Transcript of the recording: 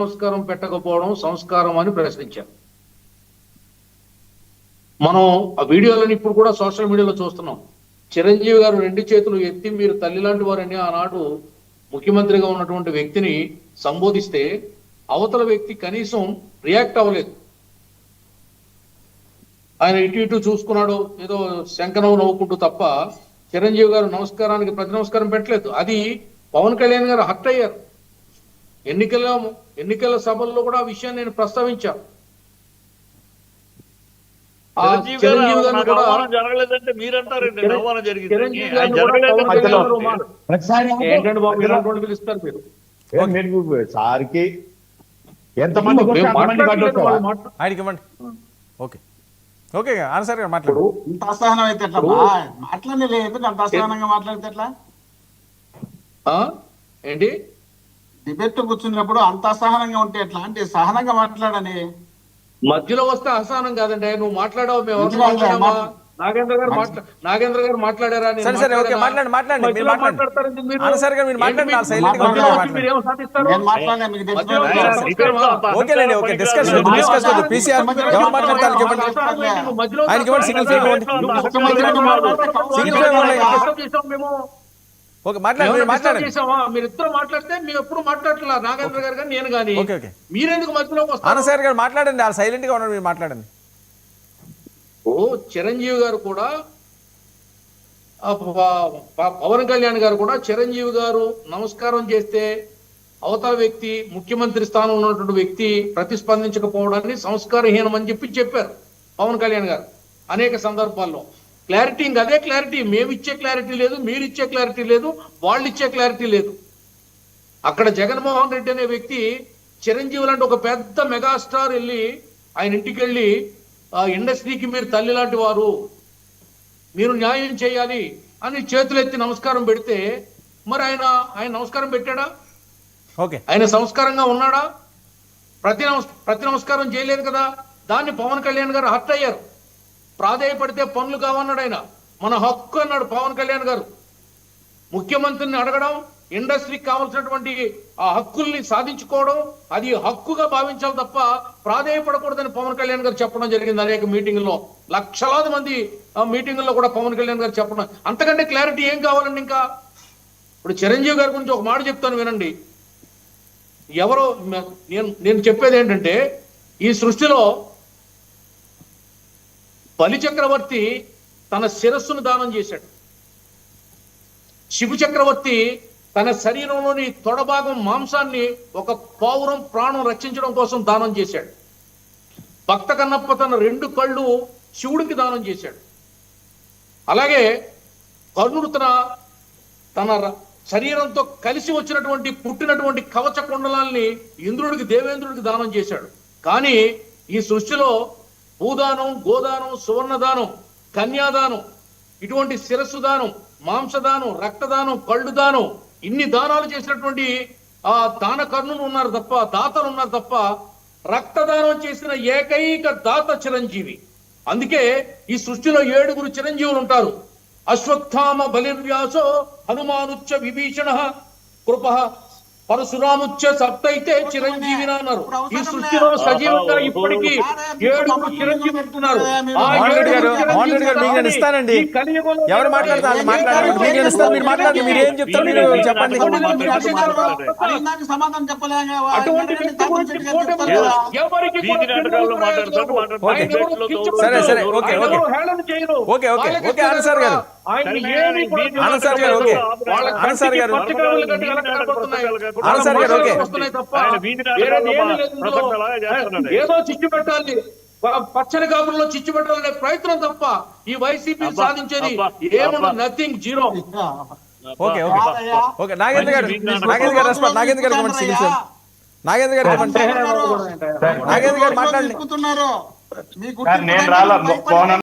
సంస్కారం పెట్టకపోవడం సంస్కారం అని ప్రశ్నించారు. మనం ఆ వీడియోలను ఇప్పుడు కూడా సోషల్ మీడియాలో చూస్తున్నాం. చిరంజీవి గారు 2 చేతులు ఎత్తి మీరు తల్లి లాంటి వారని ఆనాడు ముఖ్యమంత్రిగా ఉన్నటువంటి వ్యక్తిని సంబోధిస్తే అవతల వ్యక్తి కనీసం రియాక్ట్ అవ్వలేదు. ఆయన ఇటు చూసుకున్నాడు, ఏదో శంకనవ్వు నవ్వుకుంటూ తప్ప చిరంజీవి గారు నమస్కారానికి ప్రతి నమస్కారం పెట్టలేదు. అది పవన్ కళ్యాణ్ గారు హర్ట్ అయ్యారు. ఎన్నికల సభల్లో కూడా ఆ విషయాన్ని నేను ప్రస్తావించాను. చిరంజీవి గారు కూడా జరగలేదంటే మీరంటారండి అవమానం జరిగింది. ఏంటంటే బాబు ఇలాంటి పిలుస్తారు మీరు సార్కి ఎంతమంది ఆయనకి ఇవ్వండి. ఓకే ఓకే ఆన్సర్ మాట్లాడు. ఇంత అసహనం అయితే ఎట్లా మాట్లాడలేదు? అంత అసహనంగా మాట్లాడితే ఎట్లా? ఏంటి డిబేట్ కూర్చున్నప్పుడు అంత అసహనంగా ఉంటే ఎట్లా? అంటే సహనంగా మాట్లాడని మధ్యలో వస్తే అసహనం కాదండి. నువ్వు మాట్లాడావు, మేము నాగేంద్ర గారు మాట్లాడారా? మీరిద్దరు మాట్లాడితే మేము ఎప్పుడు మాట్లాడట్లా, నాగేంద్ర గారు కానీ నేను కానీ. మీరెందుకు మధ్యలో ఆనంద్ గారు మాట్లాడండి, సైలెంట్ గా ఉన్నారు, మీరు మాట్లాడండి. చిరంజీవి గారు కూడా పవన్ కళ్యాణ్ గారు కూడా చిరంజీవి గారు నమస్కారం చేస్తే అవతల వ్యక్తి ముఖ్యమంత్రి స్థానంలో ఉన్నటువంటి వ్యక్తి ప్రతిస్పందించకపోవడాన్ని సంస్కారహీనం అని చెప్పారు పవన్ కళ్యాణ్ గారు అనేక సందర్భాల్లో. క్లారిటీ ఇంకా అదే క్లారిటీ. మేము ఇచ్చే క్లారిటీ లేదు, మీరు ఇచ్చే క్లారిటీ లేదు, వాళ్ళు ఇచ్చే క్లారిటీ లేదు. అక్కడ జగన్మోహన్ రెడ్డి అనే వ్యక్తి చిరంజీవి లాంటి ఒక పెద్ద మెగాస్టార్ వెళ్ళి ఆయన ఇంటికి వెళ్ళి ఇండస్ట్రీకి మీరు తల్లి లాంటి వారు, మీరు న్యాయం చేయాలి అని చేతులెత్తి నమస్కారం పెడితే మరి ఆయన నమస్కారం పెట్టాడా? ఆయన సంస్కారంగా ఉన్నాడా? ప్రతి నమస్కారం చేయలేదు కదా. దాన్ని పవన్ కళ్యాణ్ గారు హర్ట్ అయ్యారు. ప్రాధేయపడితే పనులు కావన్నాడు ఆయన. మన హక్కు అన్నాడు పవన్ కళ్యాణ్ గారు. ముఖ్యమంత్రిని అడగడం, ఇండస్ట్రీకి కావాల్సినటువంటి ఆ హక్కుల్ని సాధించుకోవడం, అది హక్కుగా భావించాలి తప్ప ప్రాధేయపడకూడదని పవన్ కళ్యాణ్ గారు చెప్పడం జరిగింది అనేక మీటింగుల్లో. లక్షలాది మంది మీటింగుల్లో కూడా పవన్ కళ్యాణ్ గారు చెప్పడం. అంతకంటే క్లారిటీ ఏం కావాలండి? ఇంకా ఇప్పుడు చిరంజీవి గారి గురించి ఒక మాట చెప్తాను వినండి. ఎవరో నేను చెప్పేది ఏంటంటే, ఈ సృష్టిలో బలి చక్రవర్తి తన శిరస్సును దానం చేశాడు. శివ చక్రవర్తి తన శరీరంలోని తొడభాగం మాంసాన్ని ఒక పావురం ప్రాణం రక్షించడం కోసం దానం చేశాడు. భక్త కన్నప్ప తన 2 కళ్ళు శివుడికి దానం చేశాడు. అలాగే కర్ణుడు తన శరీరంతో కలిసి వచ్చినటువంటి పుట్టినటువంటి కవచ కుండలాల్ని ఇంద్రుడికి, దేవేంద్రుడికి దానం చేశాడు. కానీ ఈ సృష్టిలో భూదానం, గోదానం, సువర్ణదానం, కన్యాదానం, ఇటువంటి శిరస్సు దానం, మాంసదానం, రక్తదానం, కళ్ళు దానం, ఇన్ని దానాలు చేసినటువంటి దాన కర్ణులు ఉన్నారు తప్ప, దాతలు ఉన్నారు తప్ప రక్తదానం చేసిన ఏకైక దాత చిరంజీవి. అందుకే ఈ సృష్టిలో 7 చిరంజీవులు ఉంటారు. అశ్వత్థామ బలిర్వ్యాసో హనుమానుచ్చ విభీషణ కృప పరశురాముచ్చ సప్తైతే చిరంజీవిని అన్నారు. ఈ సృష్టిలో సజీవంగా ఇప్పటికీ 7 చిరంజీవులు ఉంటున్నారు. ఎవరు మాట్లాడతారు? మీరేం చెప్తారు? మీరు చెప్పండి. సమాధానం చెప్పలేదు. సరే సరే okay okay okay okay okay Anand గారు, ఆనంద్ గారు ఓకే, ఆనంద్ గారు ఏదో చిచ్చు పెట్టాలి, పచ్చని కాపుల్లో చిచ్చు పెట్టాలనే ప్రయత్నం తప్ప ఈ వైసీపీ సాధించేది ఏముండదు. Nothing, zero. Okay okay okay Nagendra గారు, నాగేంద్ర గారు రెస్పాండ్, నాగేంద్ర గారు ఇవ్వండి. నాగేంద్ర గారు ఇవ్వండి. నాగేంద్ర గారు మాట్లాడండి.